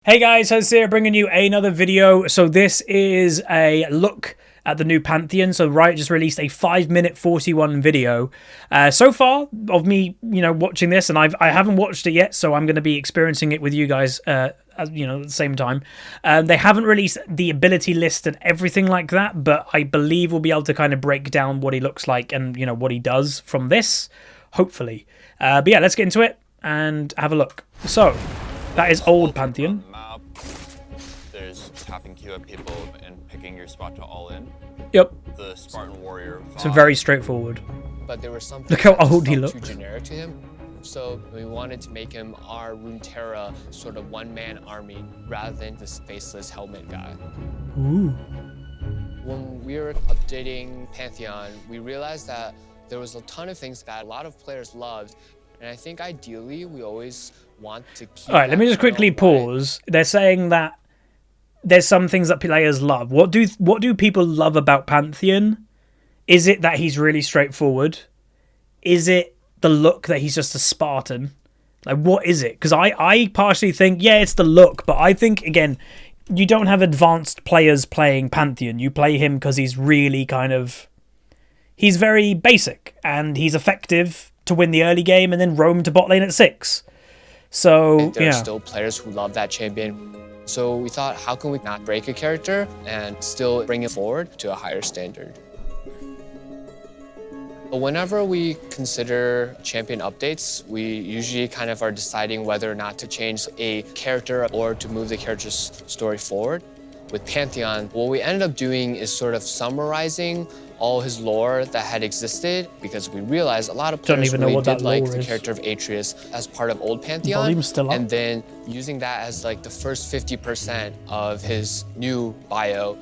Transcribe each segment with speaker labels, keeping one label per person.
Speaker 1: Hey guys, Jose bringing you another video. So this is a look at the new Pantheon. So Riot just released a 5-minute 41 video so far of me, watching this, and I haven't watched it yet, so I'm going to be experiencing it with you guys at the same time. They haven't released the ability list and everything like that, but I believe we'll be able to kind of break down what he looks like and what he does from this, hopefully. But yeah, let's get into it and have a look. So that is old Pantheon.
Speaker 2: There's tapping Q at people and picking your spot to all in.
Speaker 1: Yep.
Speaker 2: The Spartan Warrior.
Speaker 1: So very straightforward.
Speaker 3: But there was something
Speaker 1: Look how old he looks.
Speaker 3: Too generic to him. So we wanted to make him our Runeterra sort of one-man army rather than this faceless helmet guy.
Speaker 1: Ooh.
Speaker 3: When we were updating Pantheon, we realized that there was a ton of things that a lot of players loved. And I think ideally we always want to keep.
Speaker 1: All right, let me just quickly pause. They're saying that there's some things that players love. What do people love about Pantheon? Is it that he's really straightforward? Is it the look that he's just a Spartan? Like, what is it? Because I partially think, yeah, it's the look, but I think, again, you don't have advanced players playing Pantheon. You play him because he's really he's very basic, and he's effective to win the early game and then roam to bot lane at 6. So,
Speaker 3: and there are still players who love that champion. So we thought, how can we not break a character and still bring it forward to a higher standard? But whenever we consider champion updates, we usually kind of are deciding whether or not to change a character or to move the character's story forward. With Pantheon, what we ended up doing is sort of summarizing all his lore that had existed, because we realized a lot of players really did like the character of Atreus as part of old Pantheon, and then using that as like the first 50% of his new bio.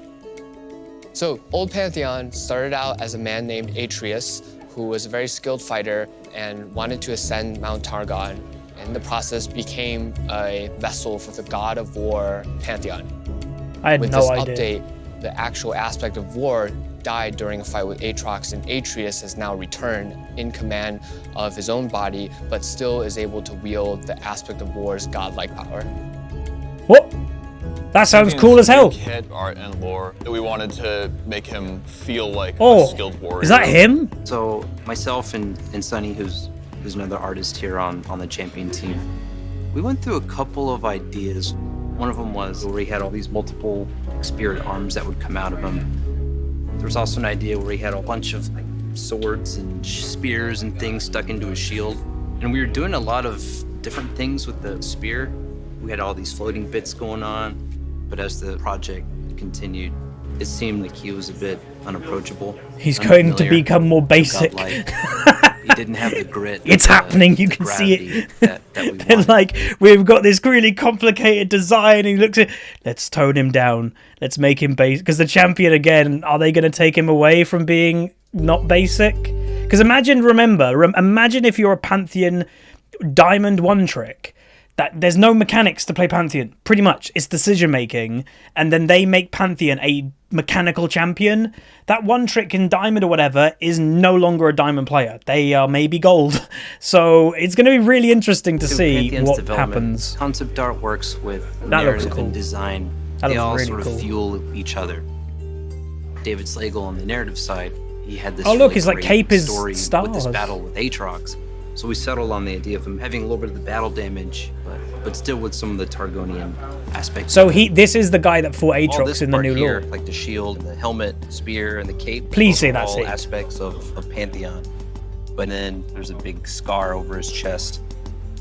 Speaker 3: So old Pantheon started out as a man named Atreus, who was a very skilled fighter and wanted to ascend Mount Targon. In the process, became a vessel for the god of war Pantheon.
Speaker 1: I had
Speaker 3: With
Speaker 1: no
Speaker 3: this
Speaker 1: idea.
Speaker 3: update, the actual aspect of war died during a fight with Aatrox, and Atreus has now returned in command of his own body, but still is able to wield the aspect of war's godlike power.
Speaker 1: What? That sounds cool as hell.
Speaker 2: Hit art and lore that we wanted to make him feel like
Speaker 1: a
Speaker 2: skilled warrior.
Speaker 1: Is that him?
Speaker 4: So myself and Sunny, who's another artist here on the champion team, we went through a couple of ideas. One of them was where he had all these multiple spirit arms that would come out of him. There was also an idea where he had a bunch of swords and spears and things stuck into his shield. And we were doing a lot of different things with the spear. We had all these floating bits going on. But as the project continued, it seemed like he was a bit unapproachable.
Speaker 1: He's going to become more basic.
Speaker 4: He didn't have the grit.
Speaker 1: It's happening. You can see it.
Speaker 4: That we wanted.
Speaker 1: Like, we've got this really complicated design. And he looks at, let's tone him down. Let's make him basic. Because the champion, again, are they going to take him away from being not basic? Because imagine if you're a Pantheon Diamond one trick. That there's no mechanics to play Pantheon, pretty much. It's decision making, and then they make Pantheon a mechanical champion. That one trick in Diamond or whatever is no longer a Diamond player. They are maybe Gold. So it's going to be really interesting to see what happens.
Speaker 4: Concept art works with narrative and design. They all sort of fuel each other. David Slagle on the narrative side, he had this
Speaker 1: his like cape is stars
Speaker 4: with this battle with Aatrox. So we settled on the idea of him having a little bit of the battle damage, but still with some of the Targonian aspects.
Speaker 1: So this is the guy that fought Aatrox in the new lore.
Speaker 4: Like the shield, the helmet, spear, and the cape.
Speaker 1: Please say that's
Speaker 4: all
Speaker 1: it.
Speaker 4: Aspects of Pantheon. But then there's a big scar over his chest.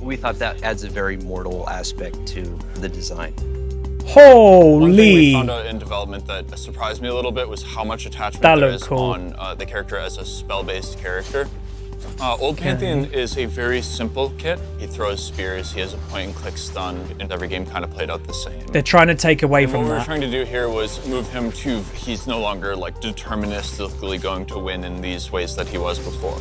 Speaker 4: We thought that adds a very mortal aspect to the design.
Speaker 1: Holy!
Speaker 2: One thing we found out in development that surprised me a little bit was how much attachment there is on the character as a spell-based character. Old Pantheon is a very simple kit. He throws spears, he has a point-and-click stun, and every game kind of played out the same.
Speaker 1: They're trying to take away from that.
Speaker 2: What we were trying to do here was move him to, he's no longer like deterministically going to win in these ways that he was before.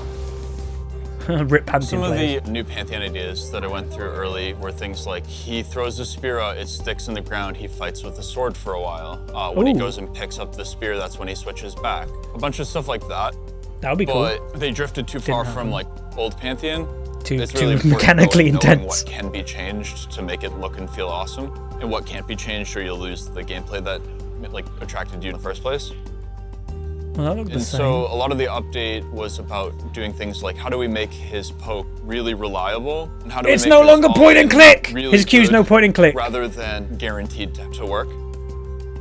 Speaker 1: Rip Pantheon
Speaker 2: Some of
Speaker 1: players.
Speaker 2: the new Pantheon ideas that I went through early were things like he throws a spear out, it sticks in the ground, he fights with a sword for a while. When he goes and picks up the spear, that's when he switches back. A bunch of stuff like that.
Speaker 1: That would be cool.
Speaker 2: But they drifted too far from like old Pantheon. It's really important
Speaker 1: mechanically
Speaker 2: knowing
Speaker 1: intense.
Speaker 2: what can be changed to make it look and feel awesome, and what can't be changed or you'll lose the gameplay that like attracted you in the first place.
Speaker 1: Well, that looked the
Speaker 2: And
Speaker 1: same.
Speaker 2: so a lot of the update was about doing things like how do we make his poke really reliable, and how do
Speaker 1: It's
Speaker 2: we make
Speaker 1: no
Speaker 2: his
Speaker 1: longer point and
Speaker 2: all-in
Speaker 1: click!
Speaker 2: really
Speaker 1: His Q's
Speaker 2: good
Speaker 1: no point and click.
Speaker 2: rather than guaranteed to work.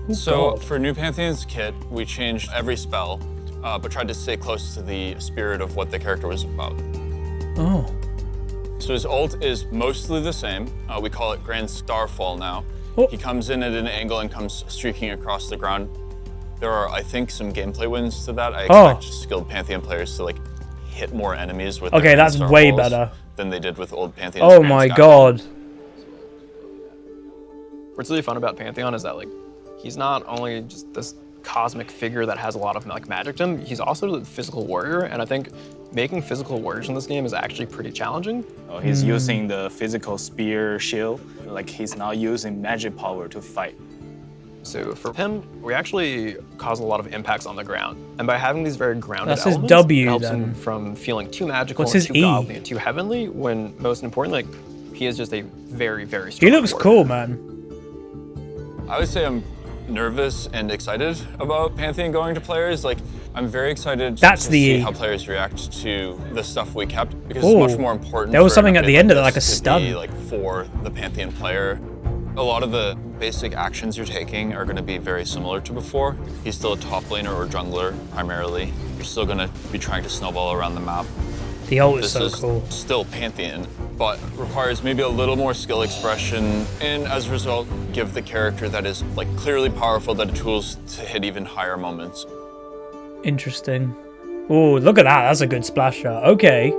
Speaker 1: God.
Speaker 2: For New Pantheon's kit, we changed every spell, but tried to stay close to the spirit of what the character was about.
Speaker 1: Oh.
Speaker 2: So his ult is mostly the same. We call it Grand Starfall now.
Speaker 1: Oh.
Speaker 2: He comes in at an angle and comes streaking across the ground. There are, I think, some gameplay wins to that. I expect skilled Pantheon players to like hit more enemies with their
Speaker 1: Okay,
Speaker 2: Grand
Speaker 1: that's way
Speaker 2: Starfalls
Speaker 1: better.
Speaker 2: than they did with old Pantheon's
Speaker 1: Oh
Speaker 2: Grand
Speaker 1: my
Speaker 2: Skyfall.
Speaker 1: god.
Speaker 5: What's really fun about Pantheon is that like he's not only just this cosmic figure that has a lot of like magic to him, he's also the physical warrior, and I think making physical warriors in this game is actually pretty challenging.
Speaker 6: He's using the physical spear shield, like he's not using magic power to fight.
Speaker 5: So for him, we actually cause a lot of impacts on the ground, and by having these very grounded
Speaker 1: That's his
Speaker 5: elements,
Speaker 1: W,
Speaker 5: it helps
Speaker 1: then.
Speaker 5: him from feeling too magical,
Speaker 1: What's
Speaker 5: and
Speaker 1: his
Speaker 5: too
Speaker 1: E?
Speaker 5: godly, and too heavenly. When most importantly, like he is just a very, very strong.
Speaker 1: He looks
Speaker 5: warrior.
Speaker 1: cool, man.
Speaker 2: I would say I'm nervous and excited about Pantheon going to players. Like, I'm very excited
Speaker 1: That's
Speaker 2: to
Speaker 1: the
Speaker 2: see
Speaker 1: E.
Speaker 2: how players react to the stuff we kept, because
Speaker 1: Ooh.
Speaker 2: it's much more important.
Speaker 1: There was
Speaker 2: for an
Speaker 1: something at
Speaker 2: update
Speaker 1: the end of it,
Speaker 2: this
Speaker 1: like a
Speaker 2: to
Speaker 1: stun.
Speaker 2: be, like, for the Pantheon player. A lot of the basic actions you're taking are going to be very similar to before. He's still a top laner or jungler primarily. You're still going to be trying to snowball around the map.
Speaker 1: The ult is
Speaker 2: This
Speaker 1: so
Speaker 2: is
Speaker 1: cool.
Speaker 2: still Pantheon, but requires maybe a little more skill expression, and as a result, give the character that is like clearly powerful the tools to hit even higher moments.
Speaker 1: Interesting. Oh, look at that. That's a good splash shot. Okay.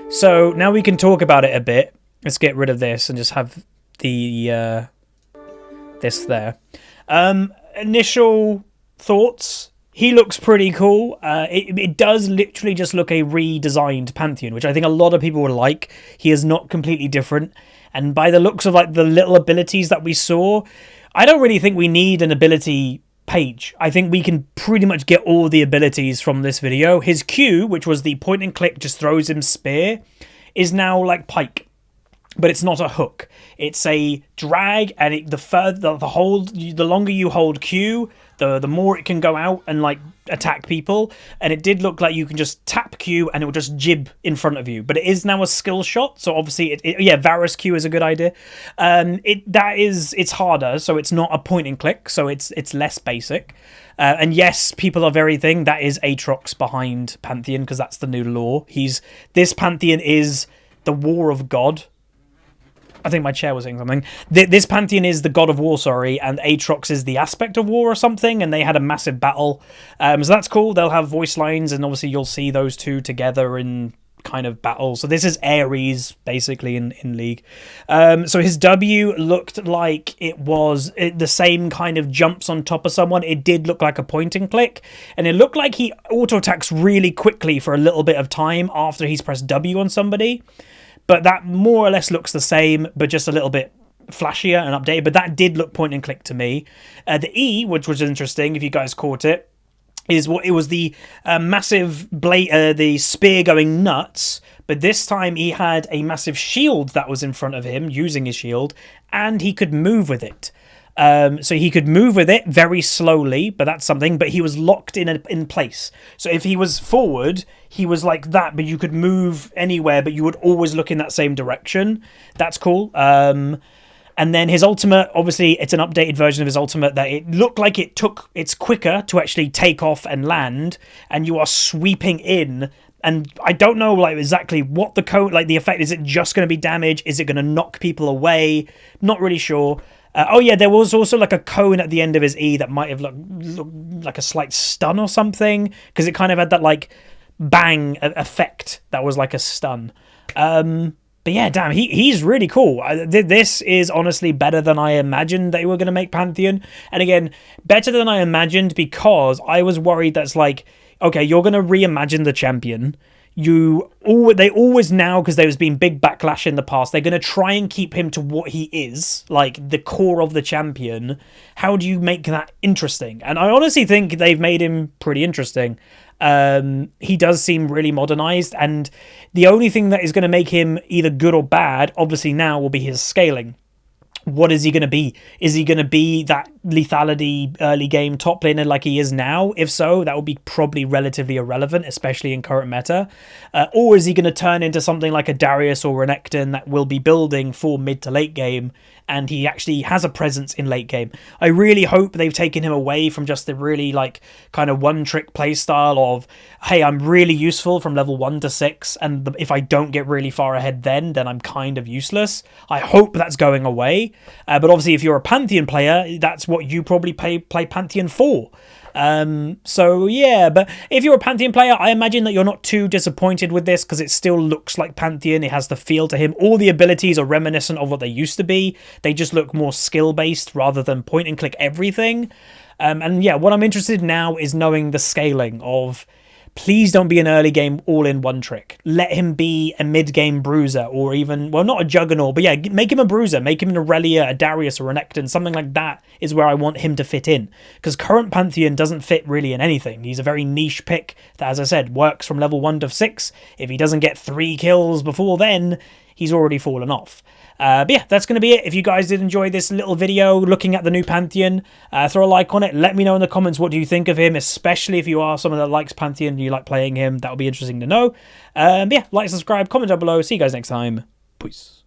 Speaker 1: So now we can talk about it a bit. Let's get rid of this and just have the this there. Initial thoughts. He looks pretty cool. It does literally just look a redesigned Pantheon, which I think a lot of people would like. He is not completely different. And by the looks of like the little abilities that we saw, I don't really think we need an ability page. I think we can pretty much get all the abilities from this video. His Q, which was the point and click, just throws him spear, is now like pike. But it's not a hook. It's a drag, and the longer you hold Q, the more it can go out and like attack people. And it did look like you can just tap Q and it will just jib in front of you. But it is now a skill shot, so obviously Varus Q is a good idea. It's harder, so it's not a point and click, so it's less basic. And yes, people are very thin. That is Aatrox behind Pantheon, because that's the new lore. This Pantheon is the War of God. I think my chair was saying something. This Pantheon is the god of war, and Aatrox is the aspect of war or something, and they had a massive battle. So that's cool. They'll have voice lines, and obviously you'll see those two together in kind of battle. So this is Ares, basically, in League. So his W looked like it was the same kind of jumps on top of someone. It did look like a point and click, and it looked like he auto-attacks really quickly for a little bit of time after he's pressed W on somebody. But that more or less looks the same, but just a little bit flashier and updated. But that did look point and click to me. The E, which was interesting, if you guys caught it, is what it was the massive blade, the spear going nuts. But this time he had a massive shield that was in front of him, using his shield, and he could move with it. So he could move with it very slowly, but that's something. But he was locked in place. So if he was forward, he was like that, but you could move anywhere, but you would always look in that same direction. That's cool. And then his ultimate, obviously, it's an updated version of his ultimate that it looked like it's quicker to actually take off and land, and you are sweeping in. And I don't know like exactly what the effect is. It just going to be damage? Is it going to knock people away? Not really sure. There was also like a cone at the end of his E that might have looked like a slight stun or something, because it kind of had that like bang effect that was like a stun. But yeah, damn, he's really cool. This is honestly better than I imagined they were going to make Pantheon. And again, better than I imagined, because I was worried that's like, okay, you're going to reimagine the champion. They always now, because there's been big backlash in the past, they're going to try and keep him to what he is, like the core of the champion. How do you make that interesting? And I honestly think they've made him pretty interesting. He does seem really modernized, and the only thing that is going to make him either good or bad, obviously now, will be his scaling. What is he going to be? Is he going to be that lethality early game top laner like he is now? If so, that would be probably relatively irrelevant, especially in current meta. Or is he going to turn into something like a Darius or Renekton that will be building for mid to late game, and he actually has a presence in late game? I really hope they've taken him away from just the really like kind of one-trick playstyle of, hey, I'm really useful from level 1 to 6, and if I don't get really far ahead then I'm kind of useless. I hope that's going away. But obviously, if you're a Pantheon player, that's what you probably play Pantheon for. So yeah, but if you're a Pantheon player, I imagine that you're not too disappointed with this, because it still looks like Pantheon. It has the feel to him. All the abilities are reminiscent of what they used to be. They just look more skill-based rather than point and click everything. And yeah, what I'm interested in now is knowing the scaling of, please don't be an early game all-in one trick. Let him be a mid-game bruiser, or even, well, not a juggernaut, but yeah, make him a bruiser. Make him an Aurelia, a Darius, or a Renekton. Something like that is where I want him to fit in. Because current Pantheon doesn't fit really in anything. He's a very niche pick that, as I said, works from level 1 to 6. If he doesn't get 3 kills before then, he's already fallen off. But yeah, that's going to be it. If you guys did enjoy this little video looking at the new Pantheon, throw a like on it. Let me know in the comments what do you think of him, especially if you are someone that likes Pantheon and you like playing him. That would be interesting to know. But yeah, like, subscribe, comment down below. See you guys next time. Peace.